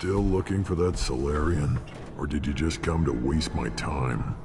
Still looking for that Solarian? Or did you just come to waste my time?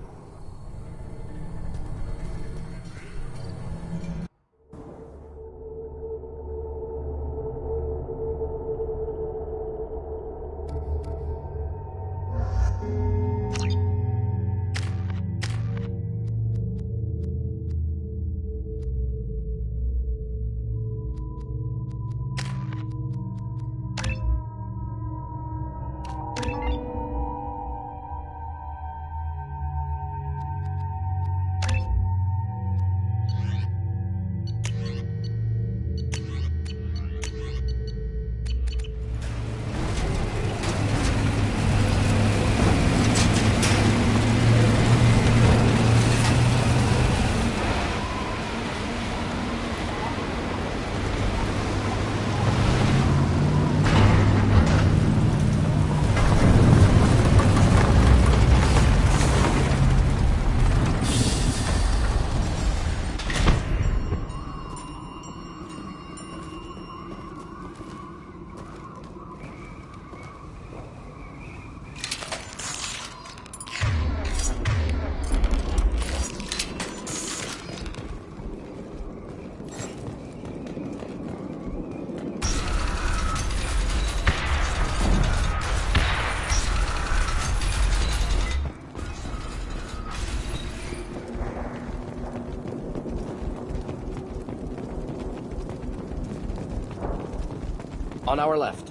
On our left.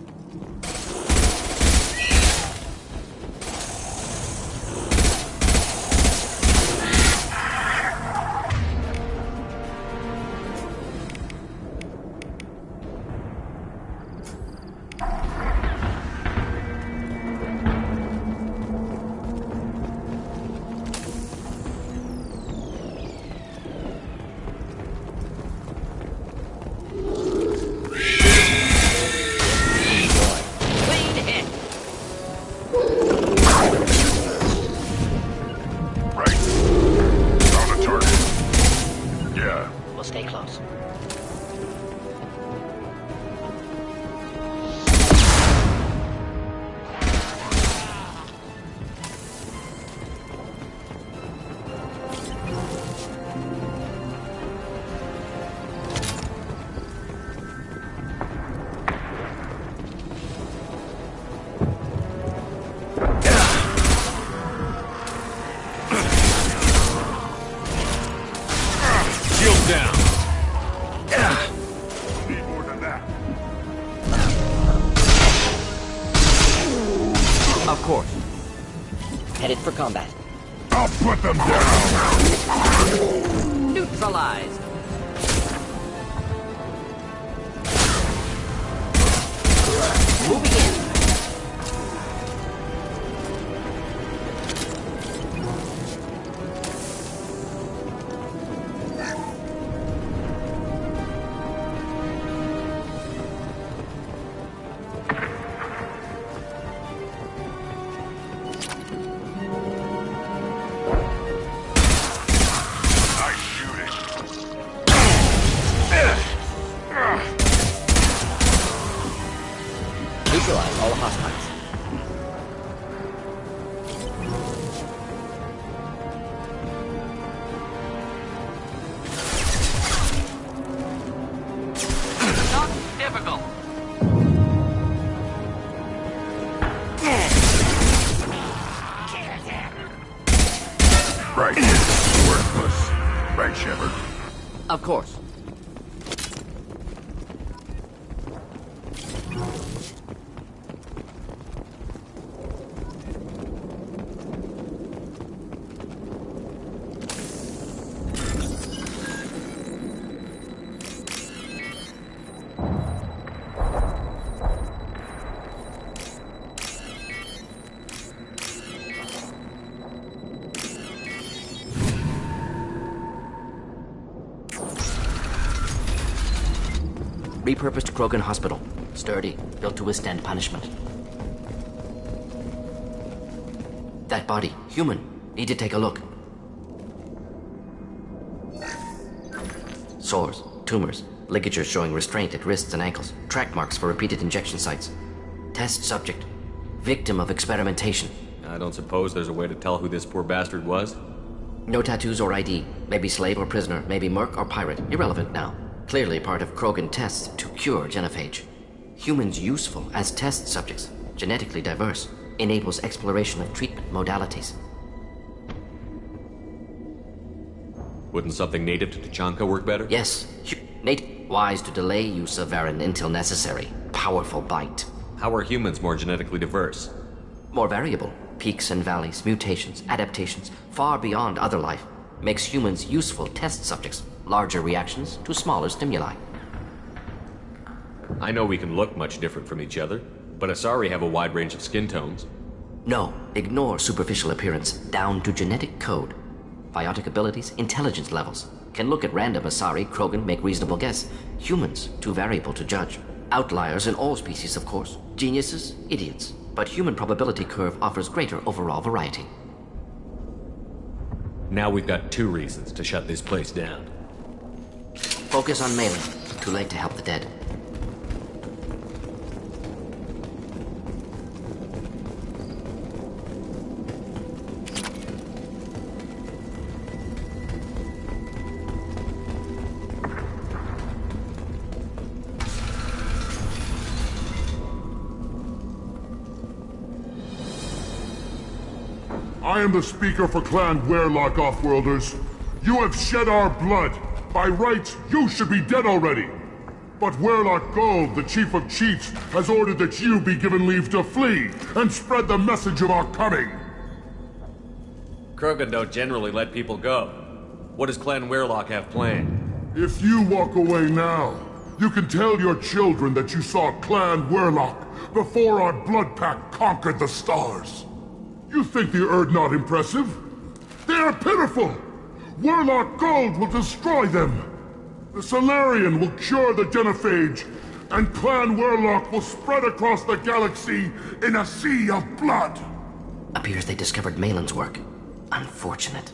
Of course. Headed for combat. I'll put them down! Neutralized. Moving in. Neutralize all hostiles. Not difficult. Right. Worthless. Right, Shepard? Of course. Repurposed Krogan Hospital. Sturdy, built to withstand punishment. That body, human. Need to take a look. Sores, tumors, ligatures showing restraint at wrists and ankles. Track marks for repeated injection sites. Test subject. Victim of experimentation. I don't suppose there's a way to tell who this poor bastard was? No tattoos or ID. Maybe slave or prisoner. Maybe merc or pirate. Irrelevant now. Clearly part of Krogan tests to cure genophage. Humans useful as test subjects. Genetically diverse. Enables exploration of treatment modalities. Wouldn't something native to Tachanka work better? Yes. Nate, wise to delay use of Varen until necessary. Powerful bite. How are humans more genetically diverse? More variable. Peaks and valleys, mutations, adaptations, far beyond other life. Makes humans useful test subjects. Larger reactions to smaller stimuli. I know we can look much different from each other, but Asari have a wide range of skin tones. No, ignore superficial appearance, down to genetic code. Biotic abilities, intelligence levels. Can look at random Asari, Krogan, make reasonable guess. Humans, too variable to judge. Outliers in all species, of course. Geniuses, idiots. But human probability curve offers greater overall variety. Now we've got 2 reasons to shut this place down. Focus on Malin. Too late to help the dead. I am the speaker for Clan Werlock, Offworlders. You have shed our blood. By rights, you should be dead already. But Werlock Gold, the Chief of Chiefs, has ordered that you be given leave to flee and spread the message of our coming. Krogan don't generally let people go. What does Clan Werlock have planned? If you walk away now, you can tell your children that you saw Clan Werlock before our blood pact conquered the stars. You think the Erd not impressive? They are pitiful! Werlock Gold will destroy them! The Solarian will cure the genophage, and Clan Werlock will spread across the galaxy in a sea of blood! Appears they discovered Malin's work. Unfortunate.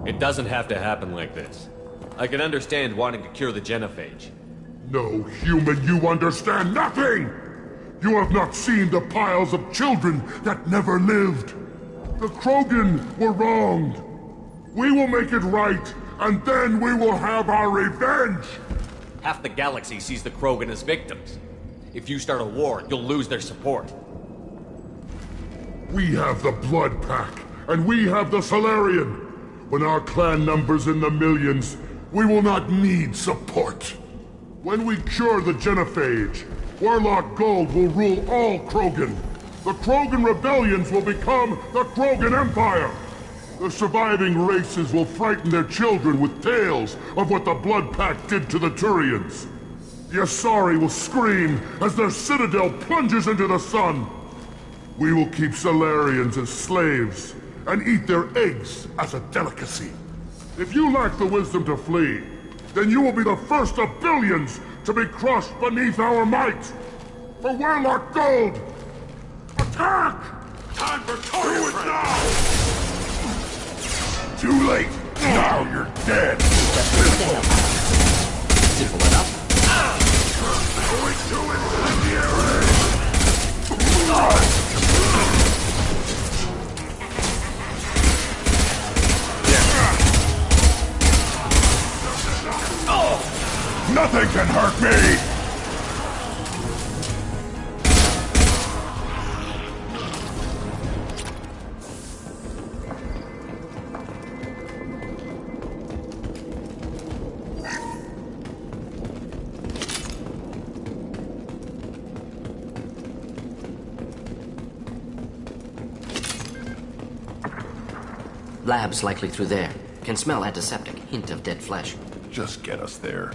It doesn't have to happen like this. I can understand wanting to cure the genophage. No, human, you understand nothing! You have not seen the piles of children that never lived. The Krogan were wronged. We will make it right, and then we will have our revenge! Half the galaxy sees the Krogan as victims. If you start a war, you'll lose their support. We have the Blood Pack, and we have the Solarian. When our clan numbers in the millions, we will not need support. When we cure the genophage, Werlock Gold will rule all Krogan. The Krogan rebellions will become the Krogan Empire. The surviving races will frighten their children with tales of what the Blood Pact did to the Turians. The Asari will scream as their citadel plunges into the sun. We will keep Solarians as slaves and eat their eggs as a delicacy. If you lack the wisdom to flee, then you will be the first of billions to be crushed beneath our might! For Werlock Gold! Attack! Time for do it now! Too late! Now you're dead! Simple enough. Going to incendiary! Nothing can hurt me! Labs likely through there. Can smell antiseptic, hint of dead flesh. Just get us there.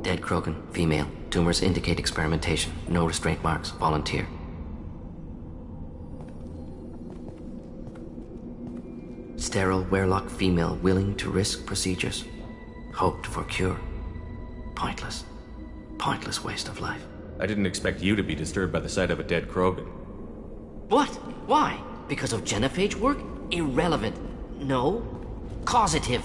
Dead Krogan, female. Tumors indicate experimentation. No restraint marks. Volunteer. sterile werelock female willing to risk procedures. Hoped for cure. Pointless. Pointless waste of life. I didn't expect you to be disturbed by the sight of a dead Krogan. What? Why? Because of genophage work? Irrelevant. No. Causative.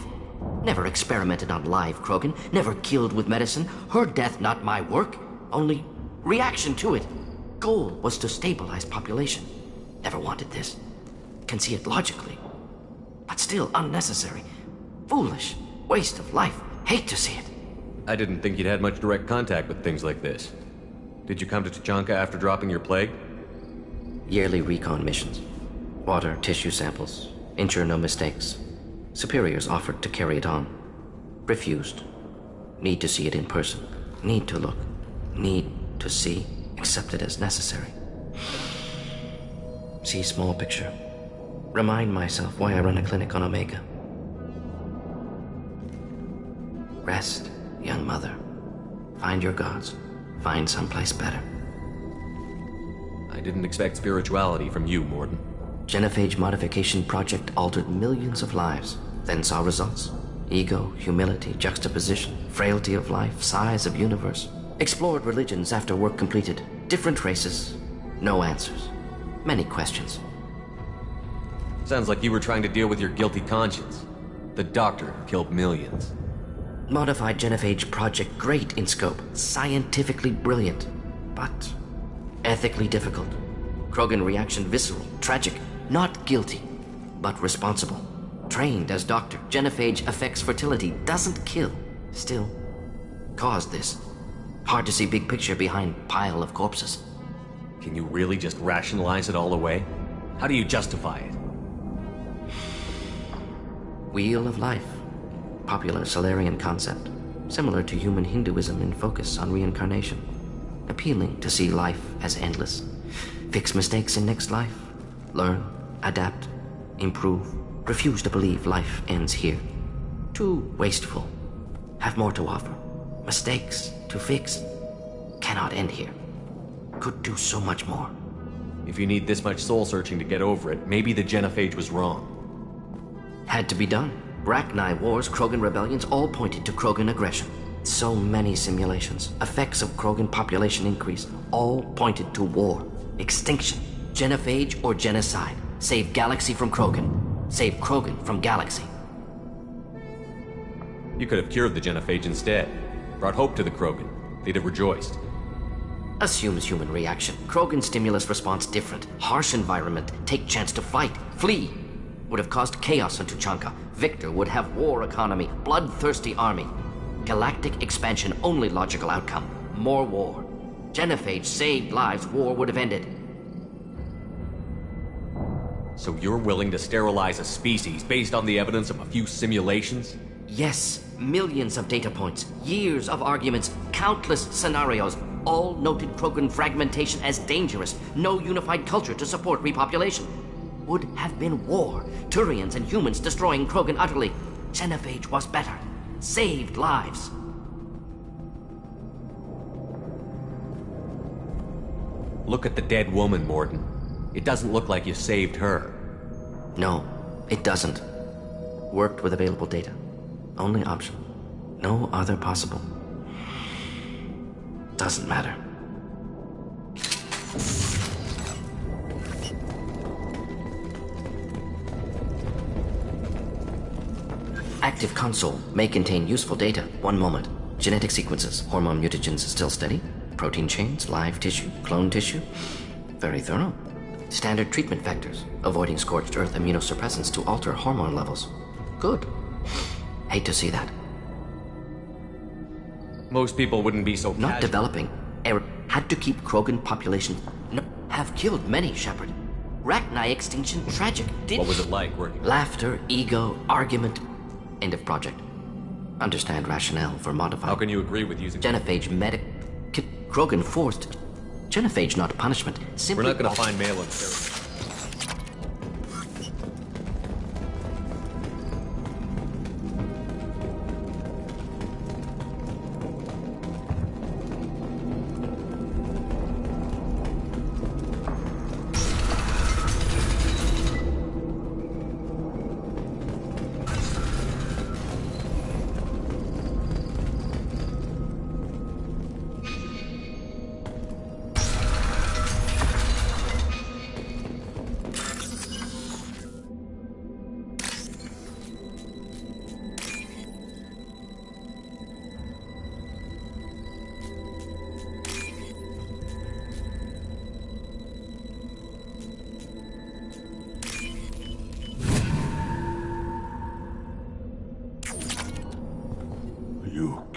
Never experimented on live Krogan. Never killed with medicine. Her death not my work. Only reaction to it. Goal was to stabilize population. Never wanted this. Can see it logically. But still unnecessary. Foolish. Waste of life. Hate to see it. I didn't think you'd had much direct contact with things like this. Did you come to Tuchanka after dropping your plague? Yearly recon missions. Water, tissue samples. Ensure no mistakes. Superiors offered to carry it on. Refused. Need to see it in person. Need to look. Need to see. Accepted as necessary. See small picture. Remind myself why I run a clinic on Omega. Rest, young mother. Find your gods. Find someplace better. I didn't expect spirituality from you, Morden. Genophage modification project altered millions of lives, then saw results. Ego, humility, juxtaposition, frailty of life, size of universe. Explored religions after work completed. Different races. No answers. Many questions. Sounds like you were trying to deal with your guilty conscience. The doctor who killed millions. Modified genophage project great in scope. Scientifically brilliant. But ethically difficult. Krogan reaction visceral, tragic. Not guilty, but responsible. Trained as doctor. Genophage affects fertility. Doesn't kill. Still, caused this. Hard to see big picture behind pile of corpses. Can you really just rationalize it all away? How do you justify it? Wheel of life. Popular Solarian concept. Similar to human Hinduism in focus on reincarnation. Appealing to see life as endless. Fix mistakes in next life. Learn, adapt, improve. Refuse to believe life ends here. Too wasteful. Have more to offer. Mistakes to fix. Cannot end here. Could do so much more. If you need this much soul-searching to get over it, maybe the genophage was wrong. Had to be done. Rachni wars, Krogan rebellions, all pointed to Krogan aggression. So many simulations. Effects of Krogan population increase. All pointed to war. Extinction. Genophage or genocide. Save galaxy from Krogan. Save Krogan from galaxy. You could have cured the genophage instead. Brought hope to the Krogan. They'd have rejoiced. Assumes human reaction. Krogan stimulus response different. Harsh environment. Take chance to fight. Flee. Would have caused chaos on Tuchanka. Victor would have war economy. Bloodthirsty army. Galactic expansion only logical outcome. More war. Genophage saved lives. War would have ended. So you're willing to sterilize a species based on the evidence of a few simulations? Yes. Millions of data points. Years of arguments. Countless scenarios. All noted Krogan fragmentation as dangerous. No unified culture to support repopulation. Would have been war. Turians and humans destroying Krogan utterly. Genophage was better. Saved lives. Look at the dead woman, Morden. It doesn't look like you saved her. No, it doesn't. Worked with available data. Only option. No other possible. Doesn't matter. Active console may contain useful data. One moment. Genetic sequences. Hormone mutagens still steady. Protein chains, live tissue, clone tissue. Very thorough. Standard treatment factors. Avoiding scorched earth immunosuppressants to alter hormone levels. Good. Hate to see that. Most people wouldn't be so Not casual. developing. Error. Had to keep Krogan population. No. Have killed many, Shepard. Rachni extinction tragic. Did What was it like working? Laughter, ego, argument. End of project. Understand rationale for modified. How can you agree with using... Genophage medic. Krogan forced. Genophage not punishment. Simply We're not gonna find mail in Terra.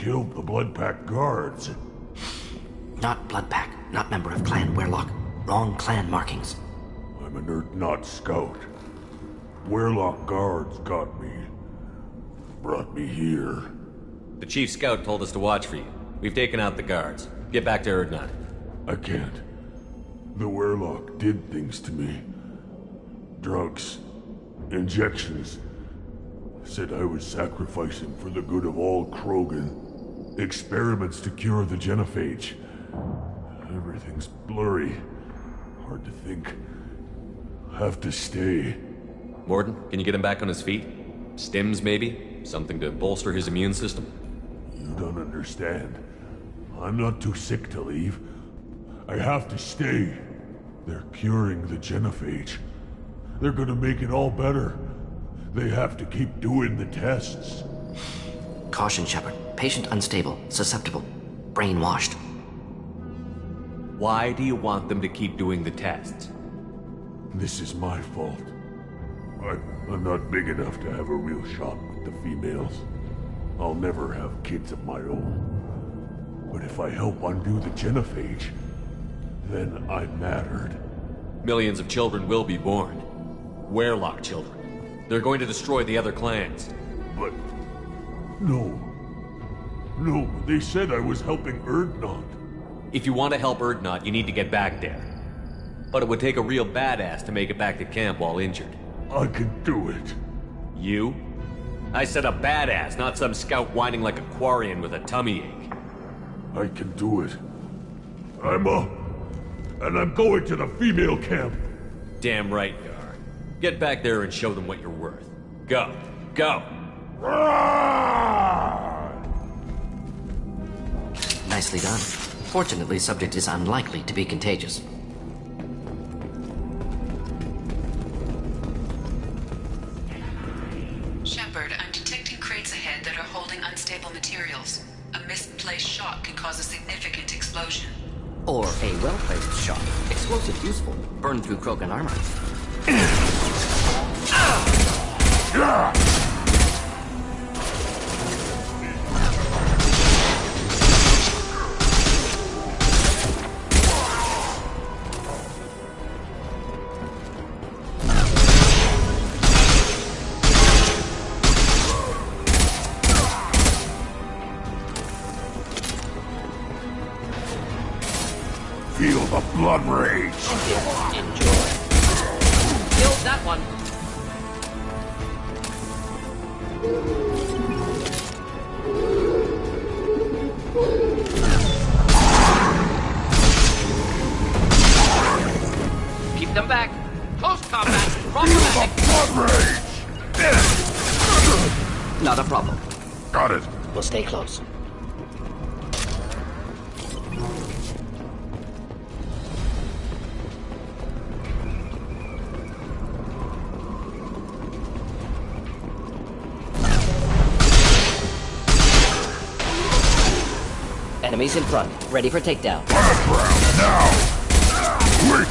killed the Blood Pack guards. Not Blood Pack, not member of Clan Werlock. Wrong clan markings. I'm an Urdnot scout. Werlock guards got me. Brought me here. The chief scout told us to watch for you. We've taken out the guards. Get back to Urdnot. I can't. The Werlock did things to me. Drugs. Injections. Said I was sacrificing for the good of all Krogan. Experiments to cure the genophage. Everything's blurry. Hard to think. Have to stay. Morden, can you get him back on his feet? Stims, maybe? Something to bolster his immune system? You don't understand. I'm not too sick to leave. I have to stay. They're curing the genophage. They're gonna make it all better. They have to keep doing the tests. Caution, Shepard. Patient unstable, susceptible, brainwashed. Why do you want them to keep doing the tests? This is my fault. I'm not big enough to have a real shot with the females. I'll never have kids of my own. But if I help undo the genophage, then I mattered. Millions of children will be born. Werlock children. They're going to destroy the other clans. But... No. No, they said I was helping Urdnot. If you want to help Urdnot, you need to get back there. But it would take a real badass to make it back to camp while injured. I can do it. You? I said a badass, not some scout whining like a Quarian with a tummy ache. I can do it. I'm up. And I'm going to the female camp. Damn right you are. Get back there and show them what you're worth. Go. Go! Nicely done. Fortunately, subject is unlikely to be contagious. Shepard, I'm detecting crates ahead that are holding unstable materials. A misplaced shot can cause a significant explosion. Or a well-placed shot. Explosive useful. Burn through Krogan armor. Feel the blood rage. Enjoy. Killed that one. Keep them back. Close combat. Problematic. Blood rage. Not a problem. Got it. We'll stay close. Enemies in front, ready for takedown. Background, now! Quick!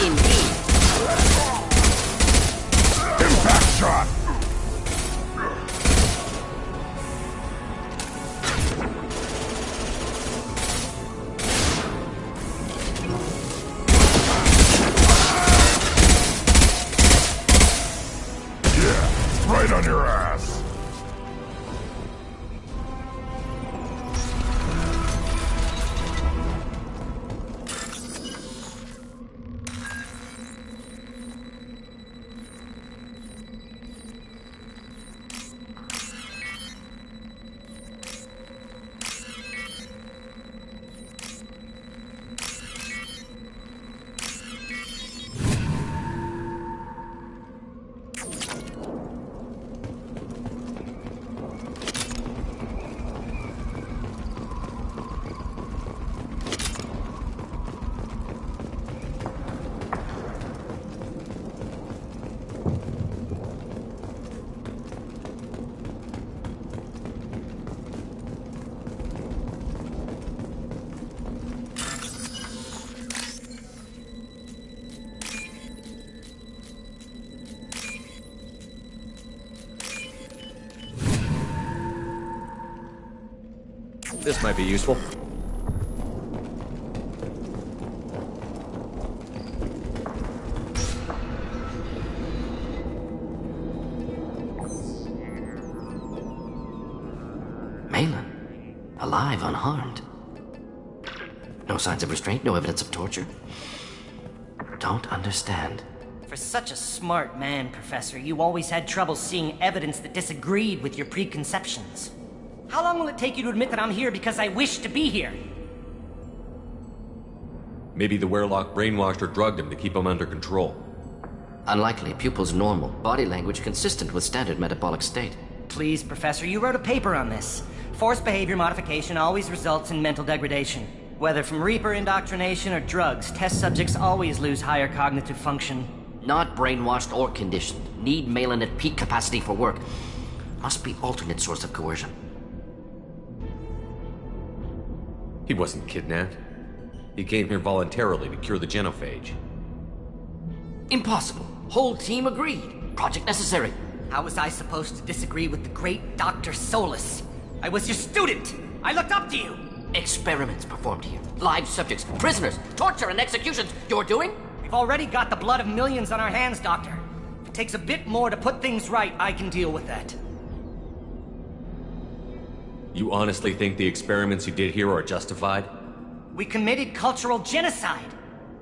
Indeed. Impact shot! This might be useful. Malin, alive, unharmed. No signs of restraint, no evidence of torture. Don't understand. For such a smart man, Professor, you always had trouble seeing evidence that disagreed with your preconceptions. How long will it take you to admit that I'm here because I wish to be here? Maybe the Werelock brainwashed or drugged him to keep him under control. Unlikely. Pupil's normal. Body language consistent with standard metabolic state. Please, Professor, you wrote a paper on this. Forced behavior modification always results in mental degradation. Whether from Reaper indoctrination or drugs, test subjects always lose higher cognitive function. Not brainwashed or conditioned. Need Malin at peak capacity for work. Must be alternate source of coercion. He wasn't kidnapped. He came here voluntarily to cure the genophage. Impossible. Whole team agreed. Project necessary. How was I supposed to disagree with the great Dr. Solus? I was your student! I looked up to you! Experiments performed here. Live subjects, prisoners, torture and executions. You're doing? We've already got the blood of millions on our hands, Doctor. If it takes a bit more to put things right, I can deal with that. You honestly think the experiments you did here are justified? We committed cultural genocide.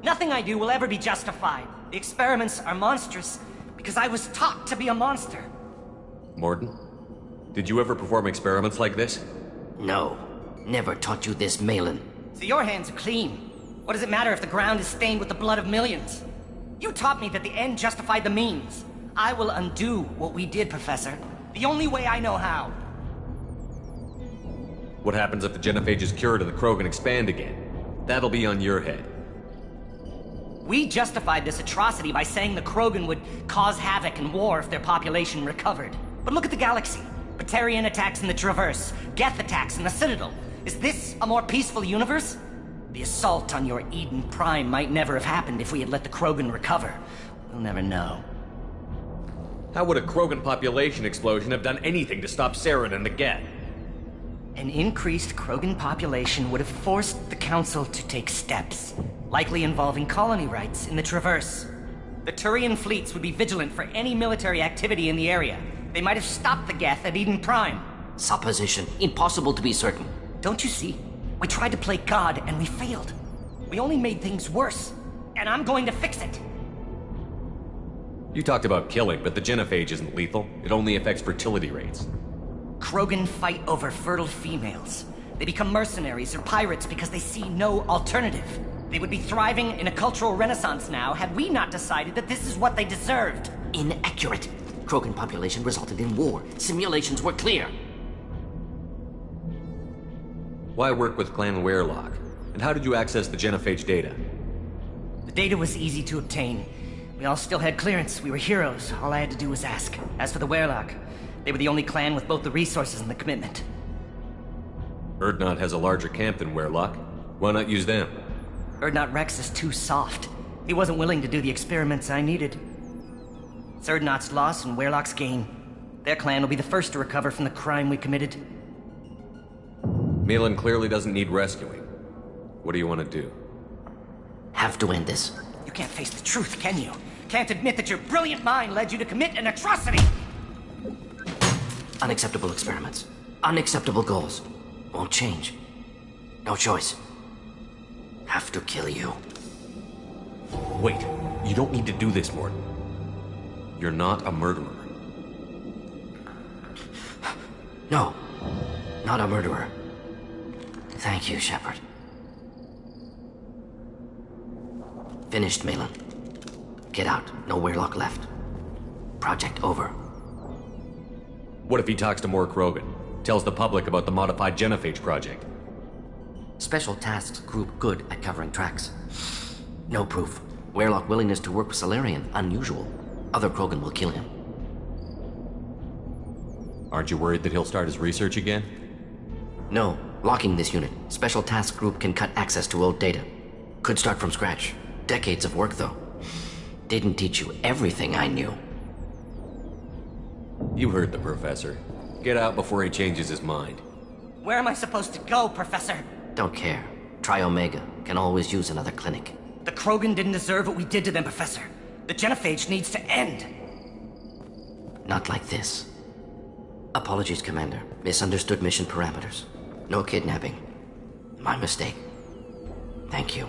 Nothing I do will ever be justified. The experiments are monstrous because I was taught to be a monster. Morden, did you ever perform experiments like this? No. Never taught you this, Malin. So your hands are clean. What does it matter if the ground is stained with the blood of millions? You taught me that the end justified the means. I will undo what we did, Professor. The only way I know how. What happens if the genophage is cured and the Krogan expand again? That'll be on your head. We justified this atrocity by saying the Krogan would cause havoc and war if their population recovered. But look at the galaxy. Batarian attacks in the Traverse, Geth attacks in the Citadel. Is this a more peaceful universe? The assault on your Eden Prime might never have happened if we had let the Krogan recover. We'll never know. How would a Krogan population explosion have done anything to stop Saren and the Geth? An increased Krogan population would have forced the Council to take steps, likely involving colony rights in the Traverse. The Turian fleets would be vigilant for any military activity in the area. They might have stopped the Geth at Eden Prime. Supposition. Impossible to be certain. Don't you see? We tried to play God and we failed. We only made things worse. And I'm going to fix it. You talked about killing, but the genophage isn't lethal. It only affects fertility rates. Krogan fight over fertile females. They become mercenaries or pirates because they see no alternative. They would be thriving in a cultural renaissance now had we not decided that this is what they deserved. Inaccurate. Krogan population resulted in war. Simulations were clear. Why work with Clan Werelock? And how did you access the genophage data? The data was easy to obtain. We all still had clearance. We were heroes. All I had to do was ask. As for the Werelock, they were the only clan with both the resources and the commitment. Urdnot has a larger camp than Werelock. Why not use them? Urdnot Rex is too soft. He wasn't willing to do the experiments I needed. It's Urdnot's loss and Werelock's gain. Their clan will be the first to recover from the crime we committed. Malin clearly doesn't need rescuing. What do you want to do? Have to end this. You can't face the truth, can you? Can't admit that your brilliant mind led you to commit an atrocity! Unacceptable experiments. Unacceptable goals. Won't change. No choice. Have to kill you. Wait, you don't need to do this, Morden. You're not a murderer. No. Not a murderer. Thank you, Shepard. Finished, Malin. Get out. No Werelock left. Project over. What if he talks to more Krogan? Tells the public about the modified genophage project? Special Tasks Group good at covering tracks. No proof. Werelock willingness to work with Salarian, unusual. Other Krogan will kill him. Aren't you worried that he'll start his research again? No. Locking this unit. Special Task Group can cut access to old data. Could start from scratch. Decades of work, though. Didn't teach you everything I knew. You heard the professor. Get out before he changes his mind. Where am I supposed to go, Professor? Don't care. Try Omega. Can always use another clinic. The Krogan didn't deserve what we did to them, Professor. The genophage needs to end. Not like this. Apologies, Commander. Misunderstood mission parameters. No kidnapping. My mistake. Thank you.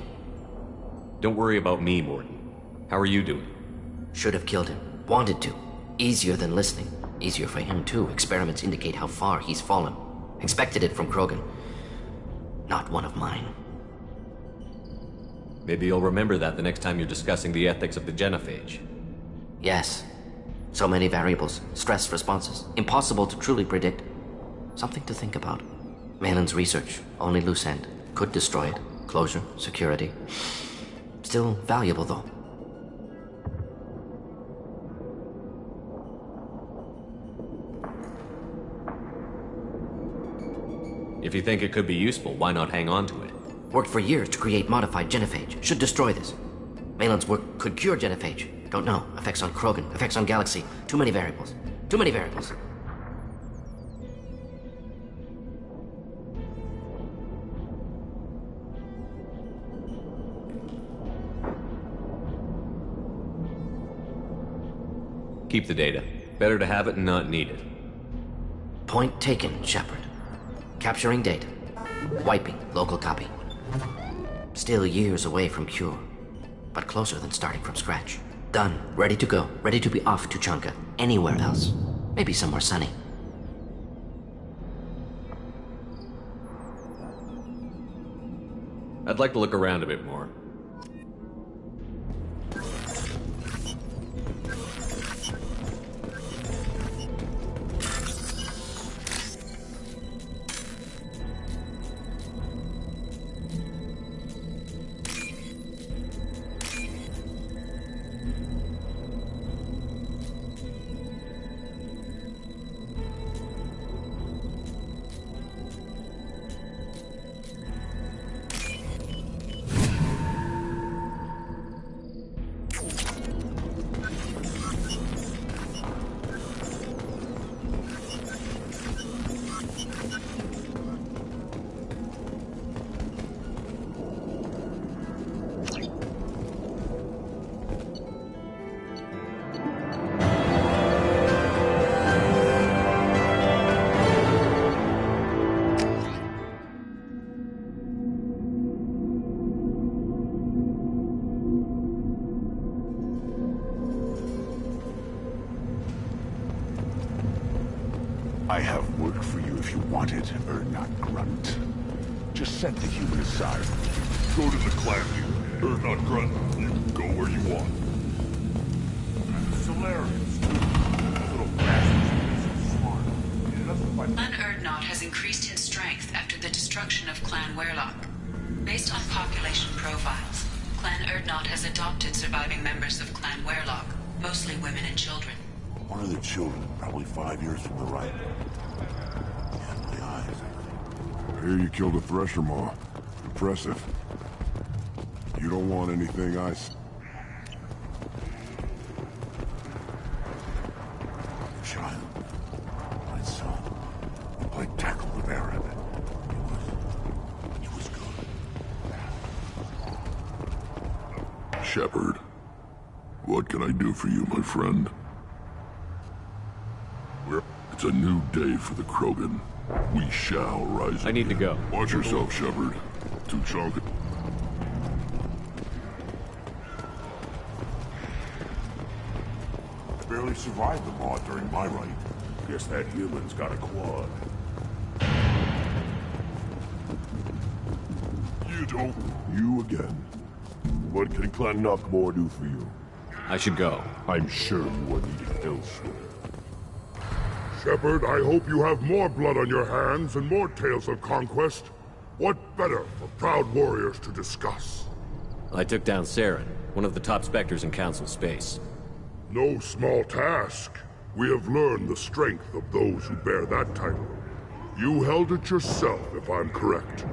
Don't worry about me, Morden. How are you doing? Should have killed him. Wanted to. Easier than listening. Easier for him, too. Experiments indicate how far he's fallen. Expected it from Krogan. Not one of mine. Maybe you'll remember that the next time you're discussing the ethics of the genophage. Yes. So many variables. Stress responses. Impossible to truly predict. Something to think about. Malin's research. Only loose end. Could destroy it. Closure. Security. Still valuable, though. If you think it could be useful, why not hang on to it? Worked for years to create modified genophage. Should destroy this. Malin's work could cure genophage. Don't know. Effects on Krogan. Effects on Galaxy. Too many variables. Too many variables. Keep the data. Better to have it and not need it. Point taken, Shepard. Capturing data. Wiping local copy. Still years away from cure, but closer than starting from scratch. Done. Ready to go. Ready to be off to Chunka. Anywhere else. Maybe somewhere sunny. I'd like to look around a bit more. I have work for you if you want it, or not, Grunt. Just set the human aside. Go to the clan leader, or not, Grunt. You can go where you want. Solarians, little bastards, so smart. Clan Urdnot has increased in strength after the destruction of Clan Werlock. Based on population profiles, Clan Urdnot has adopted surviving members of Clan Werlock, mostly women and children. One of the children, probably 5 years from the right. Yeah, my eyes. I hear you killed a Thresher Maw. Impressive. You don't want anything Child. My son. I tackled the Baron. He was good. Shepard. What can I do for you, my friend? It's a new day for the Krogan. We shall rise. I need to go. Watch yourself, Shepard. Too chunky. I barely survived the Maw during my reign. Guess that human's got a quad. You don't. You again. What can Clan Knockmore do for you? I should go. I'm sure you are needed elsewhere. Shepard, I hope you have more blood on your hands and more tales of conquest. What better for proud warriors to discuss? I took down Saren, one of the top Spectres in Council space. No small task. We have learned the strength of those who bear that title. You held it yourself, if I'm correct.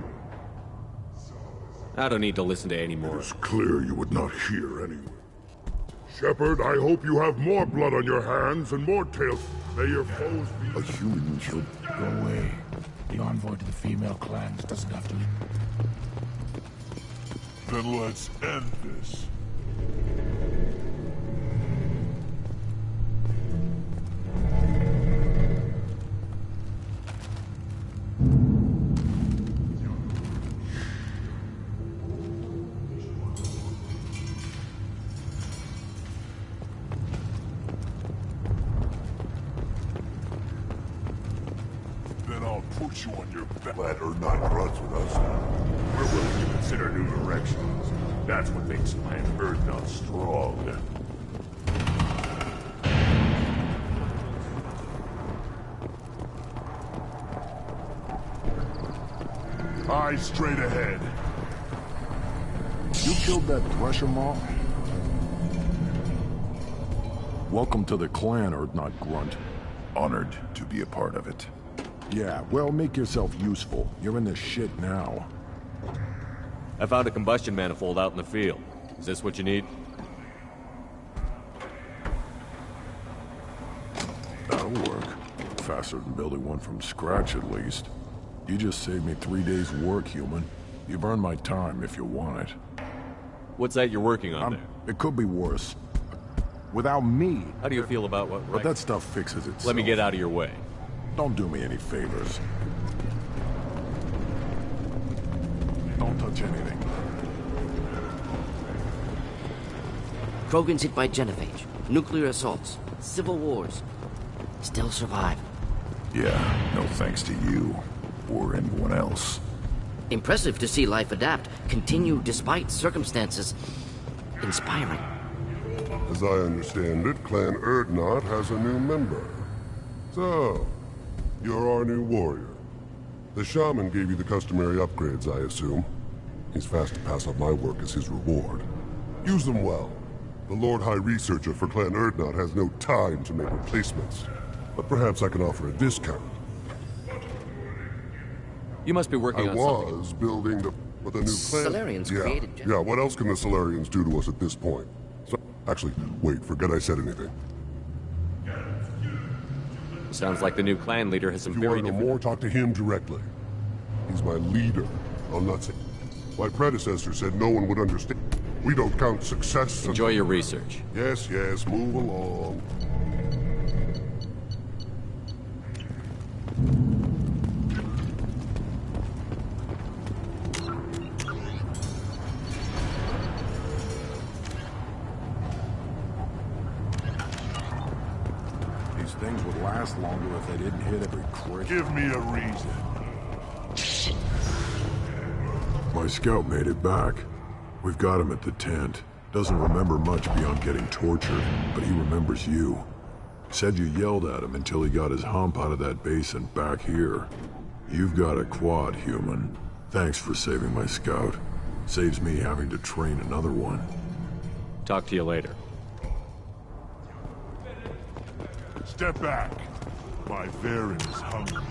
I don't need to listen to any more. It's clear you would not hear anyway. Shepard, I hope you have more blood on your hands and more tales. May your foes be... A human killed. Go away. The envoy to the female clans doesn't have to... Then let's end this. Then I'll put you on your back. Let her not runs with us. We're willing to consider new directions. That's what makes Clan Earth strong. Eyes straight ahead. You killed that Thresher Maw? Welcome to the clan, Urdnot Grunt. Honored to be a part of it. Yeah, well, make yourself useful. You're in this shit now. I found a combustion manifold out in the field. Is this what you need? That'll work. Faster than building one from scratch, at least. You just saved me 3 days' work, human. You've earned my time if you want it. What's that you're working on there? It could be worse. Without me. How do you feel about what... But that stuff fixes itself. Let me get out of your way. Don't do me any favors. Don't touch anything. Krogan's hit by genophage, nuclear assaults, civil wars. Still survive. Yeah, no thanks to you. Or anyone else. Impressive to see life adapt, continue despite circumstances. Inspiring. As I understand it, Clan Urdnot has a new member. So, you're our new warrior. The shaman gave you the customary upgrades, I assume. He's fast to pass on my work as his reward. Use them well. The Lord High Researcher for Clan Urdnot has no time to make replacements. But perhaps I can offer a discount. You must be working on something. I was building the new clan. Solarians created Yeah, what else can the Solarians do to us at this point? So, actually, wait, forget I said anything. Sounds like the new clan leader has some If you very want to know different... more, talk to him directly. He's my leader. I'll not say... My predecessor said no one would understand. We don't count success... Enjoy your research. Yes, yes, move along. These things would last longer if they didn't hit every crick. Give me a reason. My scout made it back. We've got him at the tent. Doesn't remember much beyond getting tortured, but he remembers you. Said you yelled at him until he got his hump out of that basin back here. You've got a quad, human. Thanks for saving my scout. Saves me having to train another one. Talk to you later. Step back. My Varen is hungry.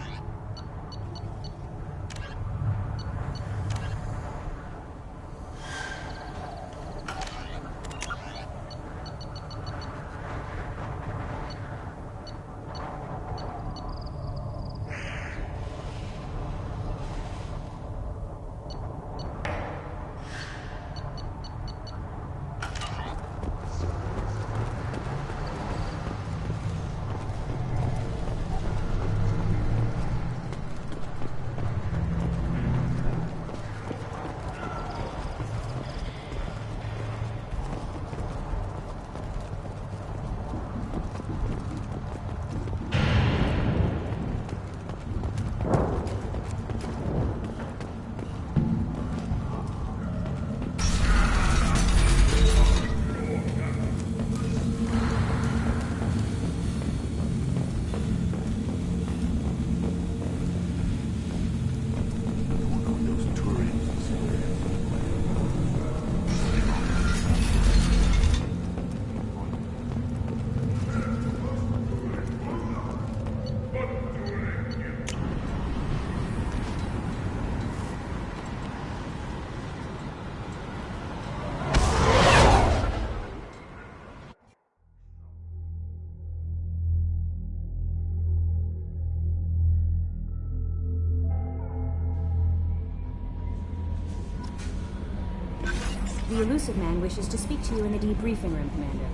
The elusive man wishes to speak to you in the debriefing room, Commander.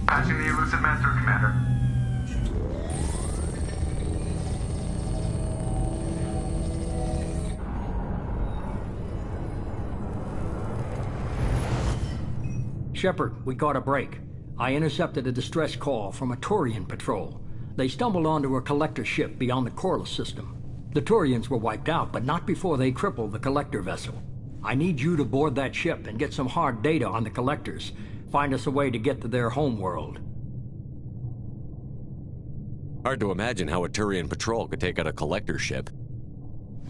Patching the elusive man through, Commander. Shepard, we got a break. I intercepted a distress call from a Turian patrol. They stumbled onto a collector ship beyond the Corliss system. The Turians were wiped out, but not before they crippled the collector vessel. I need you to board that ship and get some hard data on the collectors. Find us a way to get to their homeworld. Hard to imagine how a Turian patrol could take out a collector ship.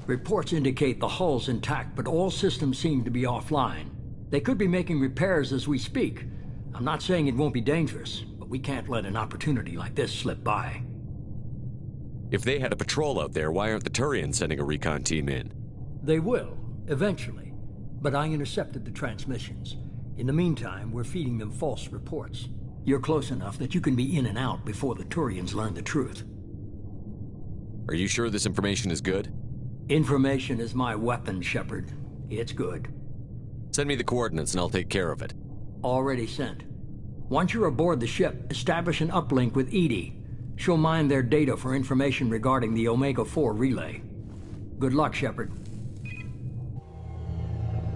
Reports indicate the hull's intact, but all systems seem to be offline. They could be making repairs as we speak. I'm not saying it won't be dangerous, but we can't let an opportunity like this slip by. If they had a patrol out there, why aren't the Turians sending a recon team in? They will, eventually. But I intercepted the transmissions. In the meantime, we're feeding them false reports. You're close enough that you can be in and out before the Turians learn the truth. Are you sure this information is good? Information is my weapon, Shepard. It's good. Send me the coordinates and I'll take care of it. Already sent. Once you're aboard the ship, establish an uplink with Edie. She'll mine their data for information regarding the Omega-4 relay. Good luck, Shepard.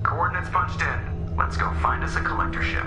Coordinates punched in. Let's go find us a collector ship.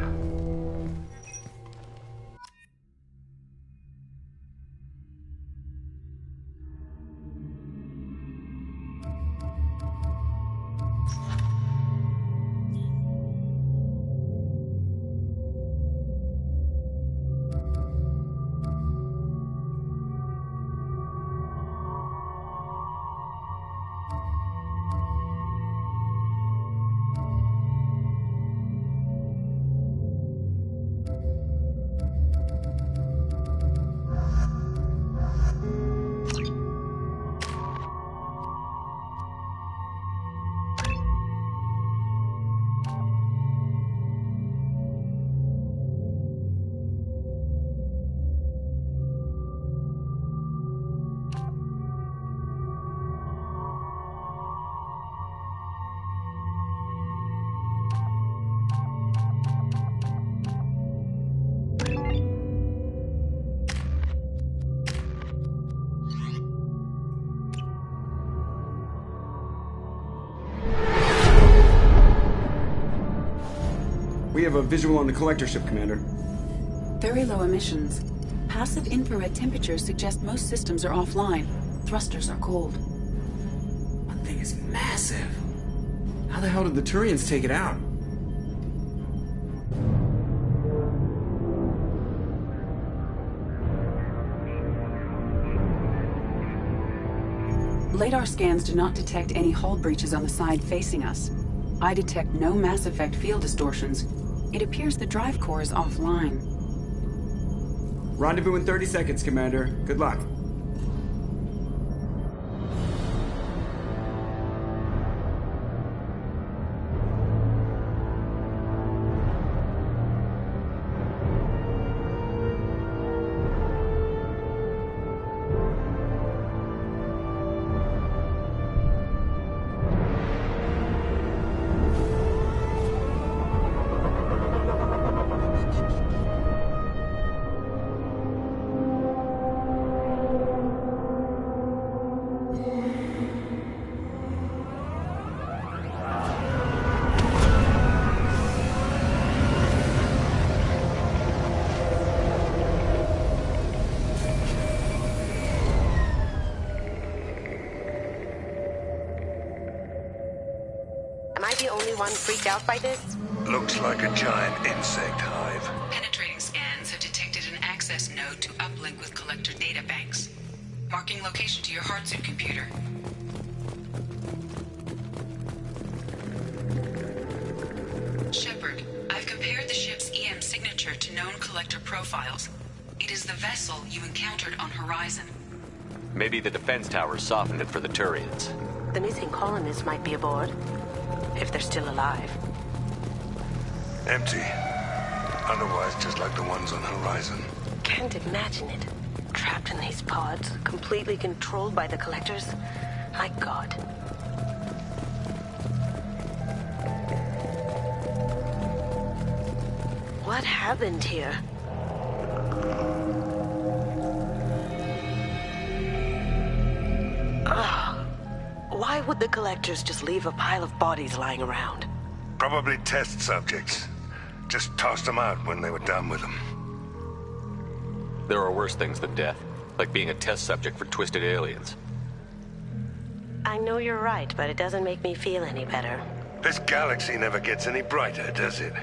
We have a visual on the collector ship, Commander. Very low emissions. Passive infrared temperatures suggest most systems are offline. Thrusters are cold. That thing is massive. How the hell did the Turians take it out? LADAR scans do not detect any hull breaches on the side facing us. I detect no mass effect field distortions. It appears the drive core is offline. Rendezvous in 30 seconds, Commander. Good luck. One freaked out by this? Looks like a giant insect hive. Penetrating scans have detected an access node to uplink with collector data banks. Marking location to your hardsuit computer. Shepard, I've compared the ship's EM signature to known collector profiles. It is the vessel you encountered on Horizon. Maybe the defense towers softened it for the Turians. The missing colonists might be aboard. If they're still alive. Empty. Otherwise, just like the ones on the horizon. Can't imagine it. Trapped in these pods, completely controlled by the collectors. My God. What happened here? Why would the collectors just leave a pile of bodies lying around? Probably test subjects. Just tossed them out when they were done with them. There are worse things than death, like being a test subject for twisted aliens. I know you're right, but it doesn't make me feel any better. This galaxy never gets any brighter, does it?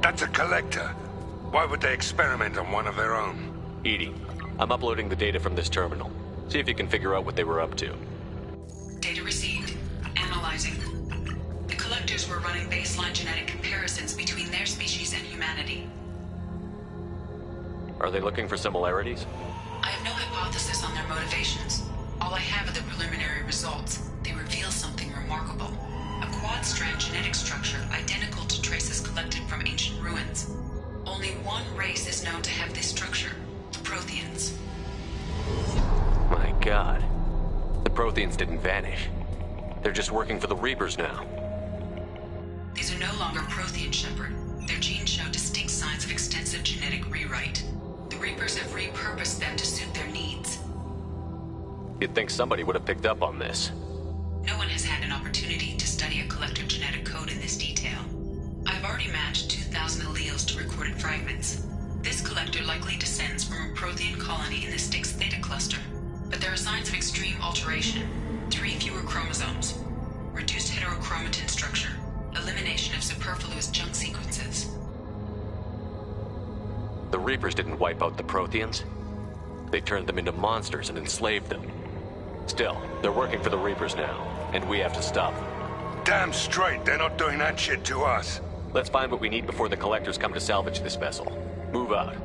That's a collector. Why would they experiment on one of their own? EDI, I'm uploading the data from this terminal. See if you can figure out what they were up to. Data received. Analyzing. The collectors were running baseline genetic comparisons between their species and humanity. Are they looking for similarities? I have no hypothesis on their motivations. All I have are the preliminary results. They reveal something remarkable. A quad-strand genetic structure identical to traces collected from ancient ruins. Only one race is known to have this structure, the Protheans. My God. The Protheans didn't vanish. They're just working for the Reapers now. These are no longer Prothean, Shepard. Their genes show distinct signs of extensive genetic rewrite. The Reapers have repurposed them to suit their needs. You'd think somebody would have picked up on this. No one has had an opportunity to study a collector genetic code in this detail. I've already matched 2,000 alleles to recorded fragments. This collector likely descends from a Prothean colony in the Styx Theta cluster, but there are signs of extreme alteration. 3 fewer chromosomes, reduced heterochromatin structure, elimination of superfluous junk sequences. The Reapers didn't wipe out the Protheans. They turned them into monsters and enslaved them. Still, they're working for the Reapers now, and we have to stop them. Damn straight, they're not doing that shit to us. Let's find what we need before the collectors come to salvage this vessel. Move out.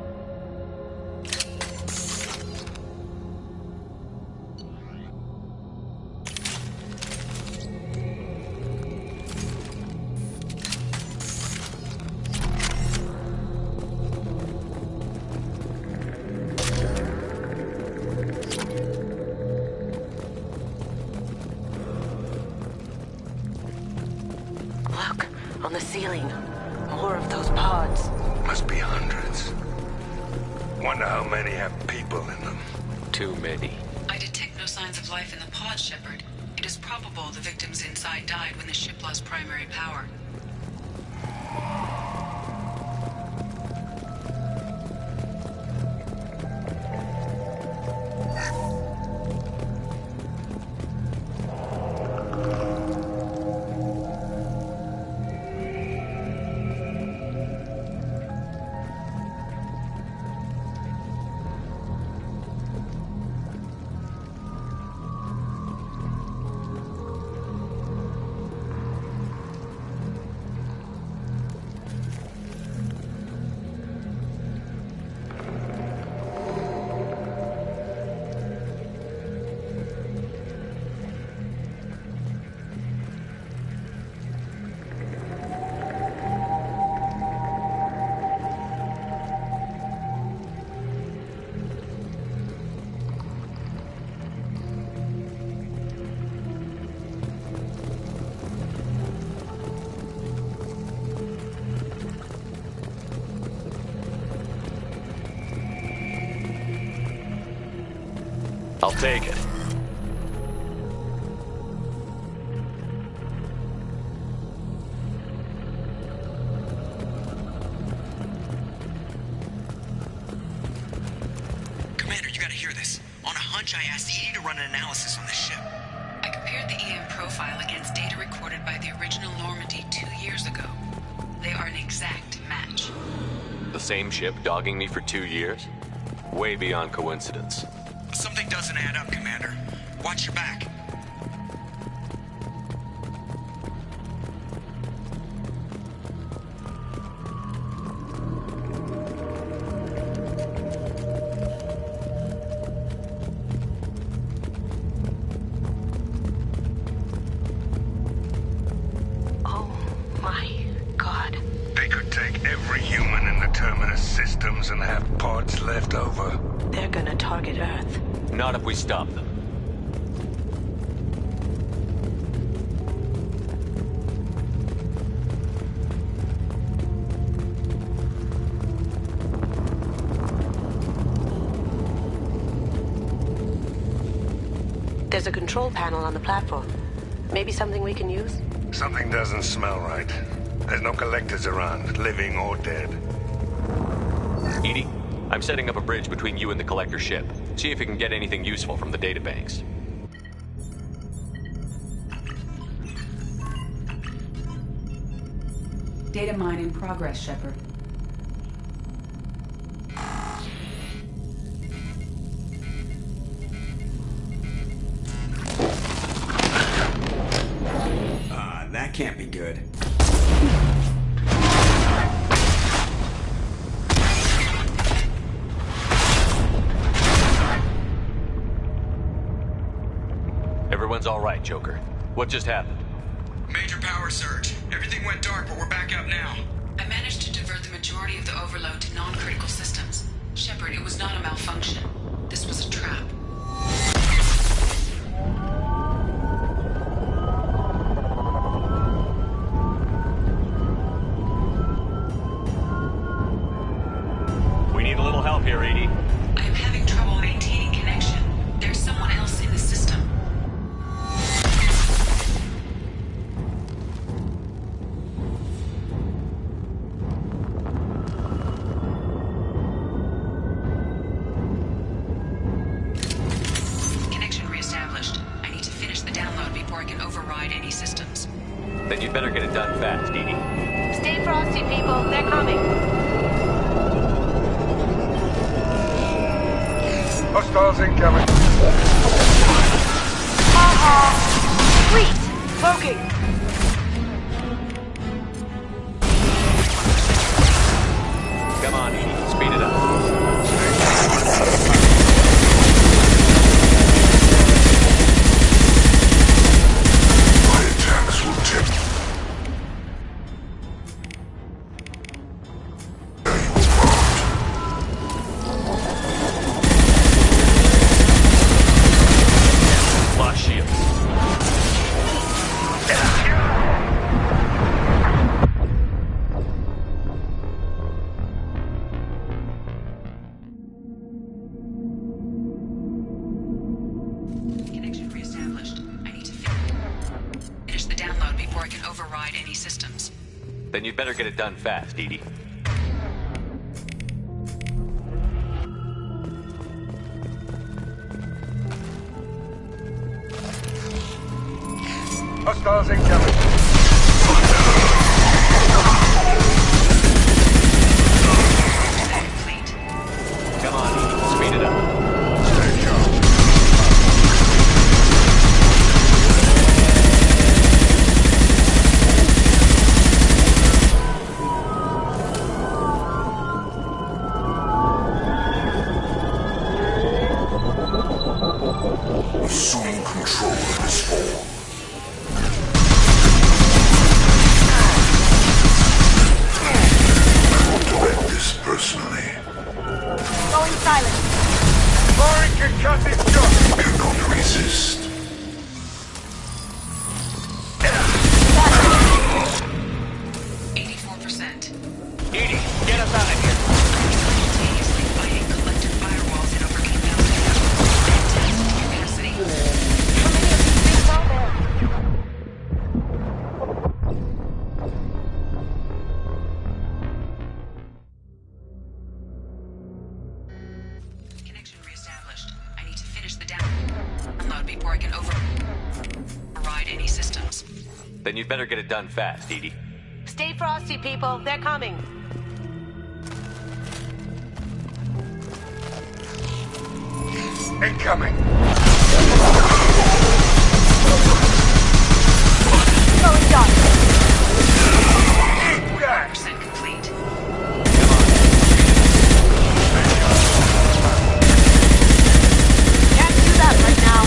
Look, on the ceiling. More of those pods. Must be hundreds. Wonder how many have people in them. Too many. I detect no signs of life in the pod, Shepard. It is probable the victims inside died when the ship lost primary power. I'll take it. Commander, you gotta hear this. On a hunch, I asked EDI to run an analysis on this ship. I compared the EM profile against data recorded same ship dogging me for 2 years? Way beyond coincidence. Something doesn't add up, Commander. Watch your back. And have parts left over. They're gonna target Earth. Not if we stop them. There's a control panel on the platform. Maybe something we can use? Something doesn't smell right. There's no collectors around, living or dead. Edie, I'm setting up a bridge between you and the collector ship. See if you can get anything useful from the databanks. Data mine in progress, Shepard. That can't be good. Everyone's all right, Joker. What just happened? Major power surge. Everything went dark, but we're back up now. I managed to divert the majority of the overload to non-critical systems. Shepard, it was not a malfunction. This was a trap. We need a little help here, Edie. I am having trouble maintaining connection. There's someone else in the system. Connection reestablished. I need to finish the download before I can override any systems. Then you'd better get it done fast, Edie. Stay frosty, people. They're coming. Hostiles incoming. Fleet! Smoking! Come on, Edie. Speed it up. My attacks will tip. Lost shields. Connection reestablished. I need to finish the download before I can override any systems. Then you'd better get it done fast, Edie. Hostiles incoming. Come on, Edie. Speed it up. Assume control of this form. I will direct this personally. Going silent. Firing concussive shot. Cannot resist. 84%. Edie, get us out of here. Simultaneously fighting collective firewalls in over 8,000 capacity. Connection reestablished. I need to finish the download before I can override any systems. Then you'd better get it done fast, Edie. Stay frosty, people. They're coming. Incoming! Going dark. 100% complete. Can't do that right now.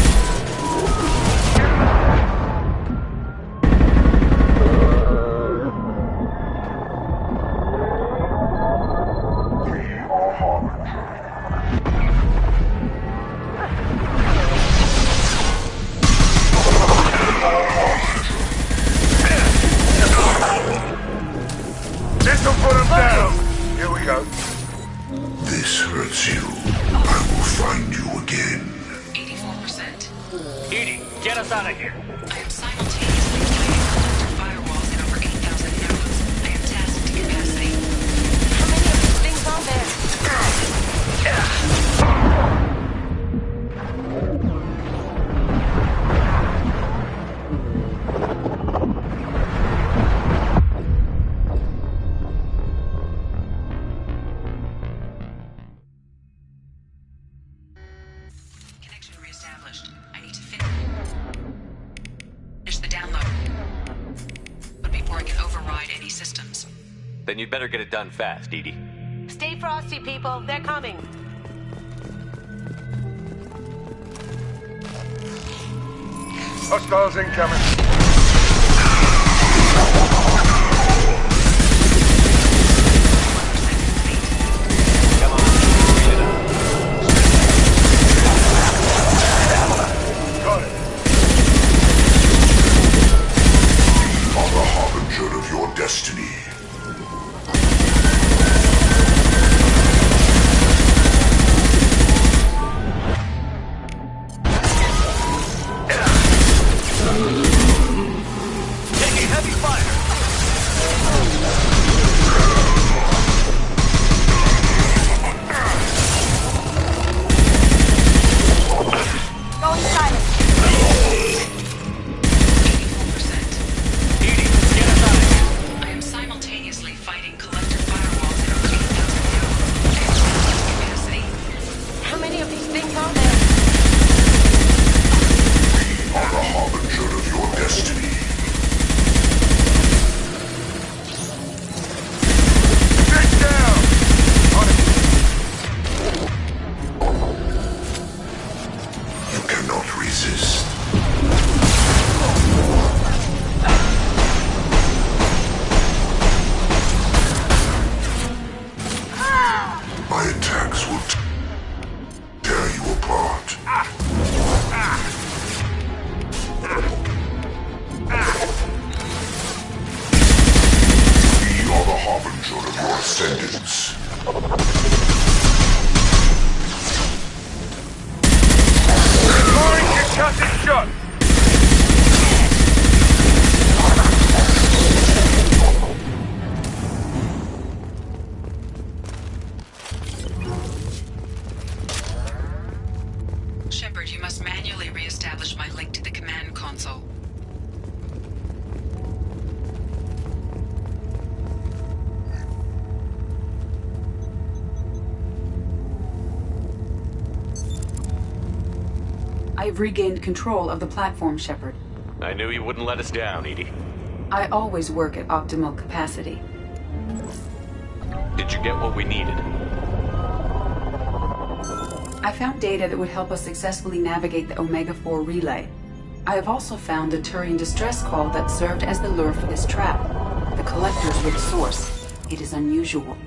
This'll put him down! Here we go. This hurts you. I will find you again. 84%. Edie, get us out of here. I am simultaneously fighting firewalls at over 8,000 nodes. I am tasked to capacity. How many of these things are there? Connection reestablished. I need to finish the download. But before I can override any systems. Then you'd better get it done fast, Edie. Stay frosty, people. They're coming. Hostiles incoming. Come on, speed it up. Got it. You are the harbinger of your destiny. Taking heavy fire. Going silent. 84%. Edie, get us out of here. I am simultaneously fighting collector firewalls at over 8,000 nodes. I am tasked to capacity. How many of these things are there? You are the harbinger of your destiny. Get down! On it. You cannot resist. My attacks will tear you apart. We are the harbinger of your ascendance. Mine can cut this shot! Shepard, you must manually reestablish my link to the command console. I have regained control of the platform, Shepard. I knew you wouldn't let us down, Edie. I always work at optimal capacity. Did you get what we needed? I found data that would help us successfully navigate the Omega-4 relay. I have also found a Turian distress call that served as the lure for this trap. The collectors were the source. It is unusual.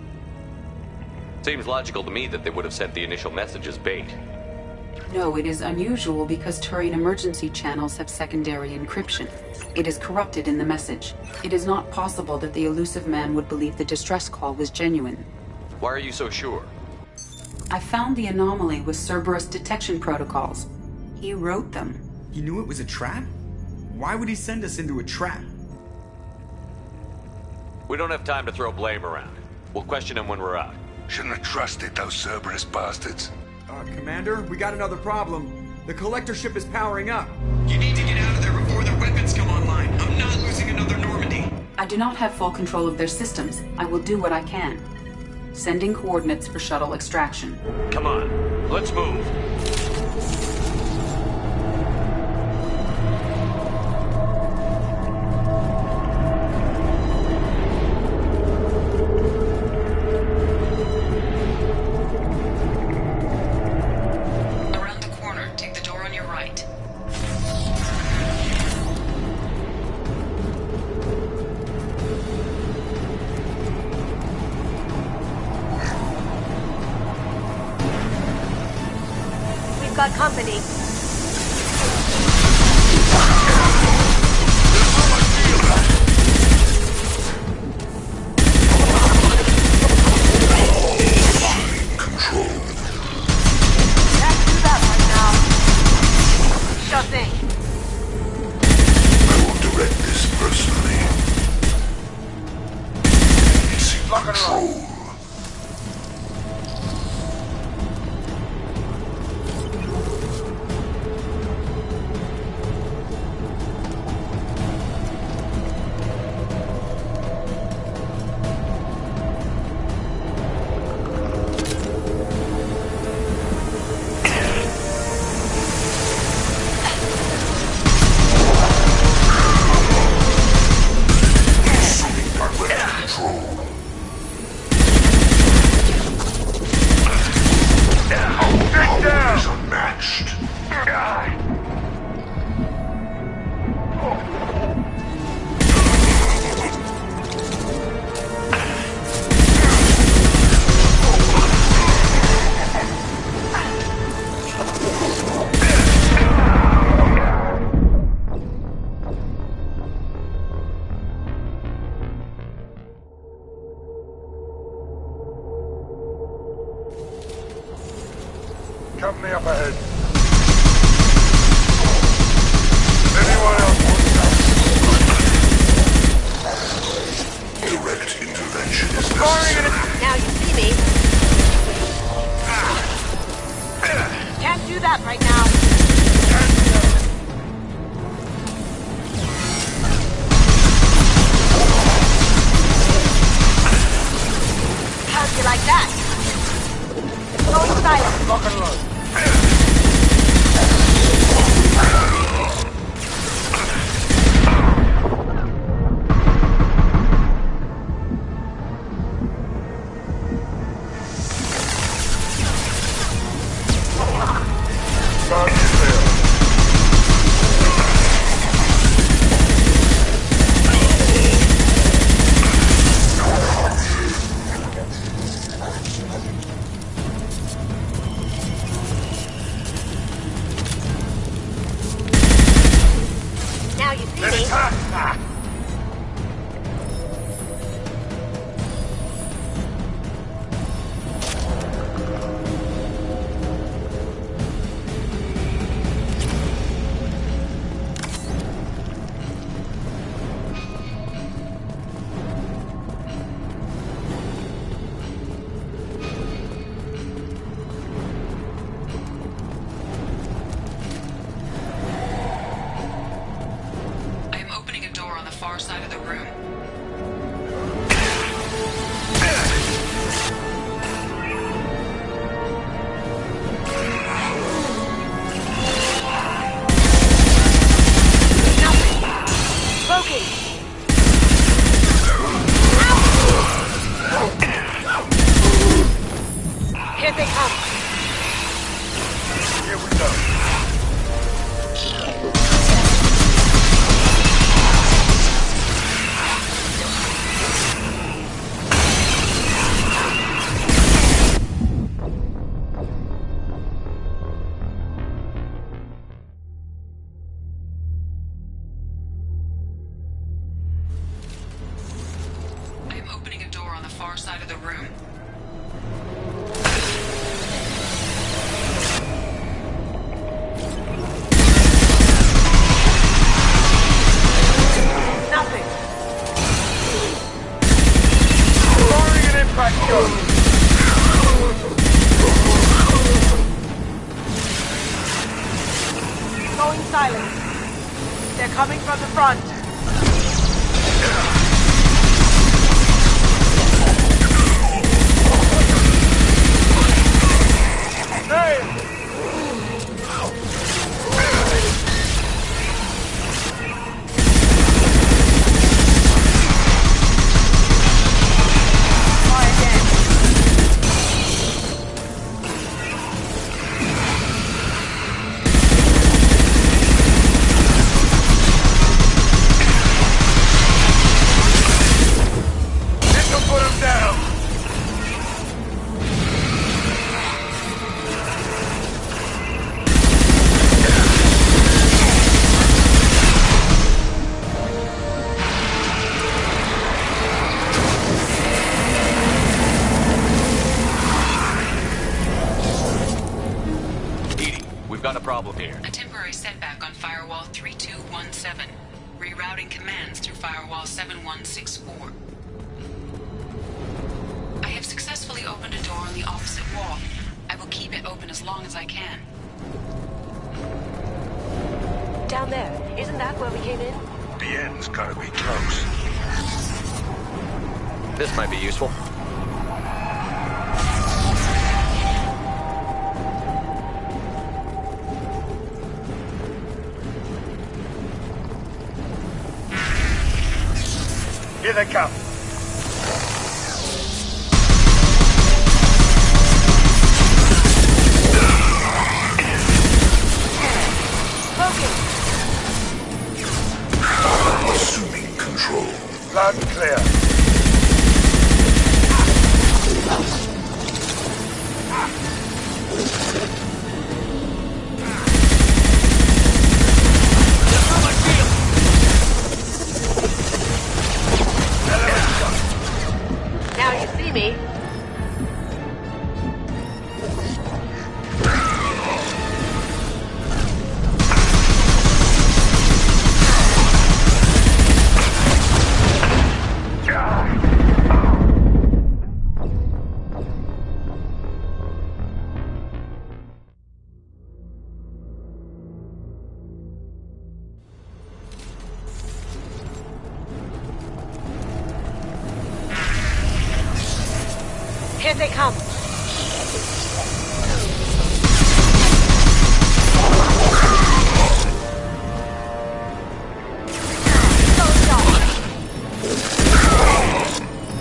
Seems logical to me that they would have sent the initial message as bait. No, it is unusual because Turian emergency channels have secondary encryption. It is corrupted in the message. It is not possible that the elusive man would believe the distress call was genuine. Why are you so sure? I found the anomaly with Cerberus detection protocols. He wrote them. He knew it was a trap? Why would he send us into a trap? We don't have time to throw blame around. We'll question him when we're out. Shouldn't have trusted those Cerberus bastards. Commander, we got another problem. The collector ship is powering up. You need to get out of there before their weapons come online. I'm not losing another Normandy. I do not have full control of their systems. I will do what I can. Sending coordinates for shuttle extraction. Come on, let's move. got company. Can't do that right now. Sure thing. I will direct this personally. Easy control. Company up ahead. Anyone else want direct intervention is necessary. Now you see me. Can't do that right now. How'd you like that? Going silent. Lock and load. Now you see me. I am opening a door on the far side of the room. Smoking. Here they come. Here we go. I am opening a door on the far side of the room. Nothing. Firing an impact gun. Going silent. They're coming from the front. problem here? A temporary setback on Firewall 3217. Rerouting commands through Firewall 7164. I have successfully opened a door on the opposite wall. I will keep it open as long as I can. Down there. Isn't that where we came in? The end's gotta be close. This might be useful. Here they come. Assuming control. Loud and clear. Now you see me. Here they come.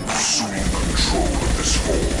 Assuming control of this hole.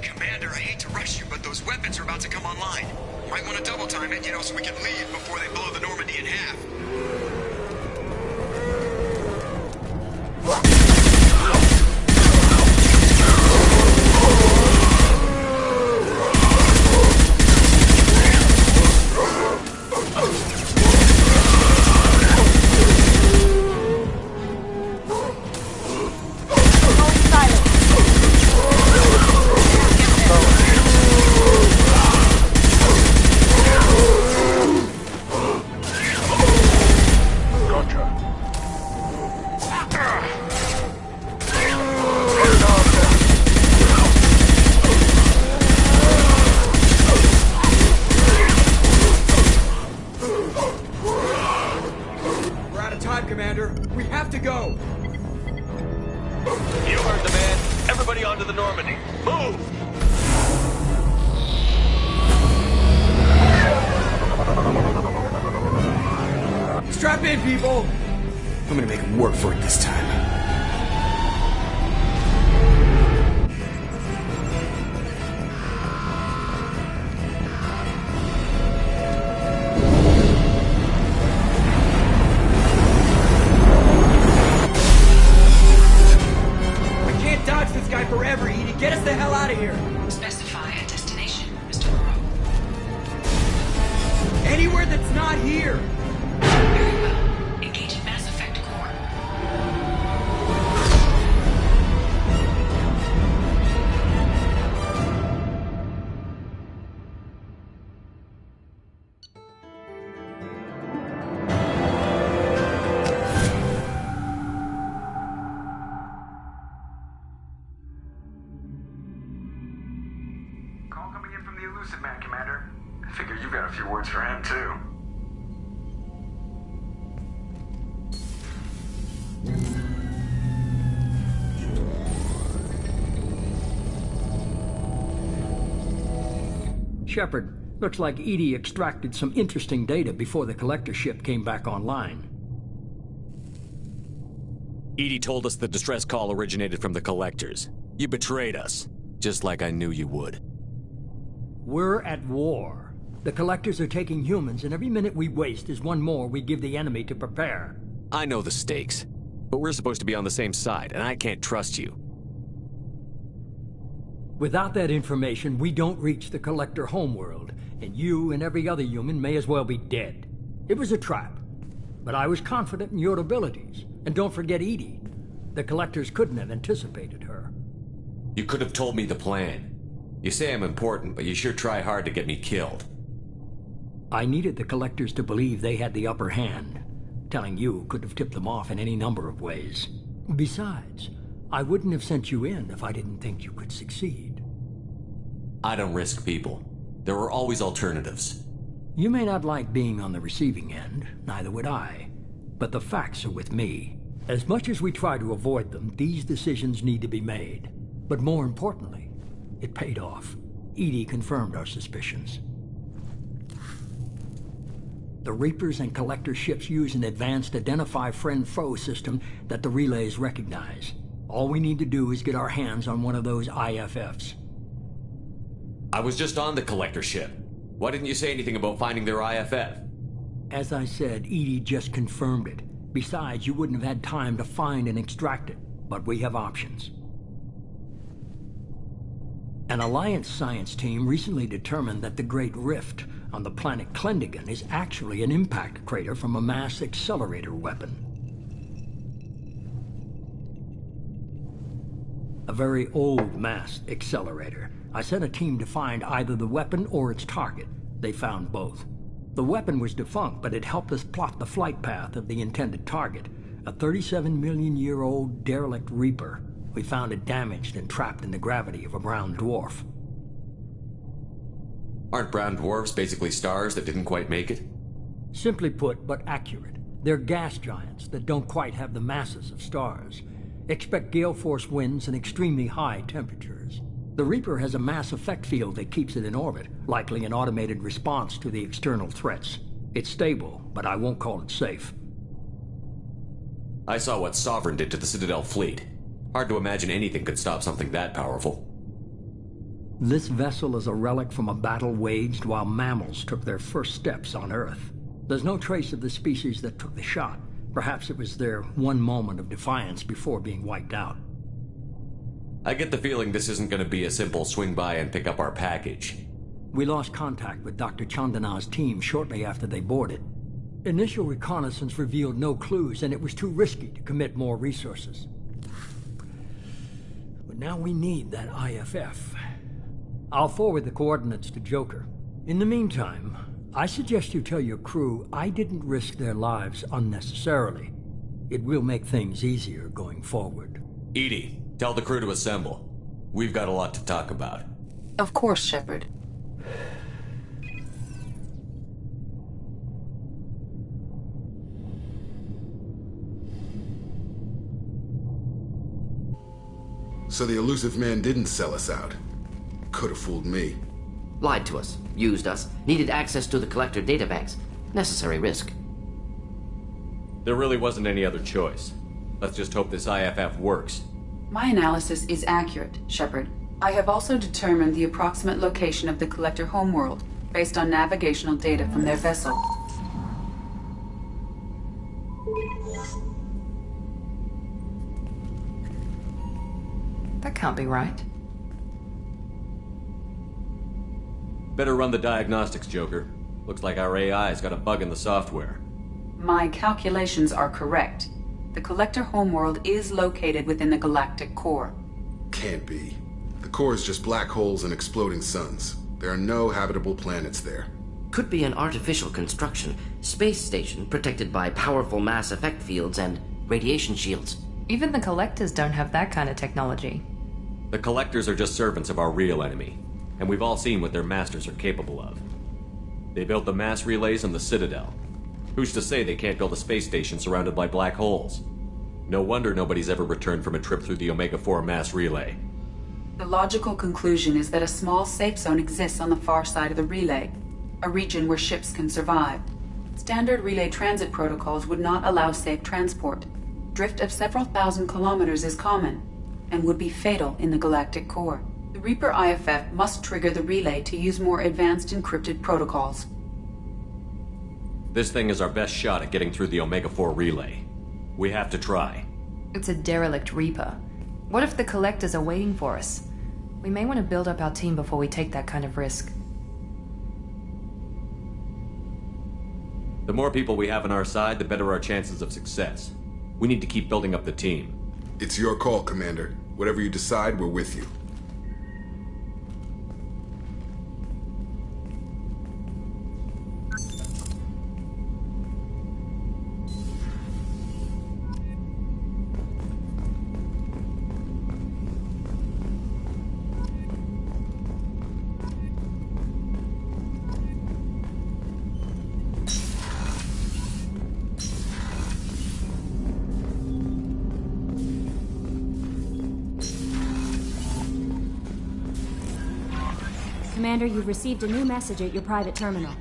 Commander, I hate to rush you, but those weapons are about to come online. Might want to double time it, so we can leave before they blow the Normandy in half. We're out of time, Commander. We have to go. You heard the man. Everybody onto the Normandy. Move! Strap in, people. I'm gonna make them work for it this time. I can't dodge this guy forever, Edie. Get us the hell out of here. Specify a destination, Mr. Burrow. Anywhere that's not here. Very well. Engaging Mass Effect core. Call coming in from the Elusive Man, Commander. I figure you've got a few words for him, too. Shepard, looks like Edie extracted some interesting data before the collector ship came back online. Edie told us the distress call originated from the collectors. You betrayed us, just like I knew you would. We're at war. The collectors are taking humans, and every minute we waste is one more we give the enemy to prepare. I know the stakes, but we're supposed to be on the same side, and I can't trust you. Without that information, we don't reach the collector homeworld, and you and every other human may as well be dead. It was a trap, but I was confident in your abilities. And don't forget Edie. The collectors couldn't have anticipated her. You could have told me the plan. You say I'm important, but you sure try hard to get me killed. I needed the collectors to believe they had the upper hand. Telling you could have tipped them off in any number of ways. Besides, I wouldn't have sent you in if I didn't think you could succeed. I don't risk people. There are always alternatives. You may not like being on the receiving end, neither would I. But the facts are with me. As much as we try to avoid them, these decisions need to be made. But more importantly, it paid off. Edie confirmed our suspicions. The Reapers and Collector ships use an advanced Identify Friend-Foe system that the relays recognize. All we need to do is get our hands on one of those IFFs. I was just on the Collector ship. Why didn't you say anything about finding their IFF? As I said, Edie just confirmed it. Besides, you wouldn't have had time to find and extract it. But we have options. An Alliance science team recently determined that the Great Rift on the planet Klendigan is actually an impact crater from a mass accelerator weapon. A very old mass accelerator. I sent a team to find either the weapon or its target. They found both. The weapon was defunct, but it helped us plot the flight path of the intended target, a 37-million-year-old derelict Reaper. We found it damaged and trapped in the gravity of a brown dwarf. Aren't brown dwarfs basically stars that didn't quite make it? Simply put, but accurate. They're gas giants that don't quite have the masses of stars. Expect gale force winds and extremely high temperatures. The Reaper has a mass effect field that keeps it in orbit, likely an automated response to the external threats. It's stable, but I won't call it safe. I saw what Sovereign did to the Citadel fleet. Hard to imagine anything could stop something that powerful. This vessel is a relic from a battle waged while mammals took their first steps on Earth. There's no trace of the species that took the shot. Perhaps it was their one moment of defiance before being wiped out. I get the feeling this isn't going to be a simple swing by and pick up our package. We lost contact with Dr. Chandana's team shortly after they boarded. Initial reconnaissance revealed no clues, and it was too risky to commit more resources. But now we need that IFF. I'll forward the coordinates to Joker. In the meantime, I suggest you tell your crew I didn't risk their lives unnecessarily. It will make things easier going forward. Edie, tell the crew to assemble. We've got a lot to talk about. Of course, Shepard. So the elusive man didn't sell us out. Could have fooled me. Lied to us, used us, needed access to the Collector databanks. Necessary risk. There really wasn't any other choice. Let's just hope this IFF works. My analysis is accurate, Shepard. I have also determined the approximate location of the Collector homeworld, based on navigational data from their vessel. That can't be right. Better run the diagnostics, Joker. Looks like our AI's got a bug in the software. My calculations are correct. The Collector homeworld is located within the galactic core. Can't be. The core is just black holes and exploding suns. There are no habitable planets there. Could be an artificial construction, space station protected by powerful mass effect fields and radiation shields. Even the Collectors don't have that kind of technology. The Collectors are just servants of our real enemy, and we've all seen what their masters are capable of. They built the mass relays on the Citadel. Who's to say they can't build a space station surrounded by black holes? No wonder nobody's ever returned from a trip through the Omega-4 mass relay. The logical conclusion is that a small safe zone exists on the far side of the relay, a region where ships can survive. Standard relay transit protocols would not allow safe transport. Drift of several thousand kilometers is common, and would be fatal in the galactic core. The Reaper IFF must trigger the relay to use more advanced encrypted protocols. This thing is our best shot at getting through the Omega-4 relay. We have to try. It's a derelict Reaper. What if the Collectors are waiting for us? We may want to build up our team before we take that kind of risk. The more people we have on our side, the better our chances of success. We need to keep building up the team. It's your call, Commander. Whatever you decide, we're with you. Commander, you've received a new message at your private terminal.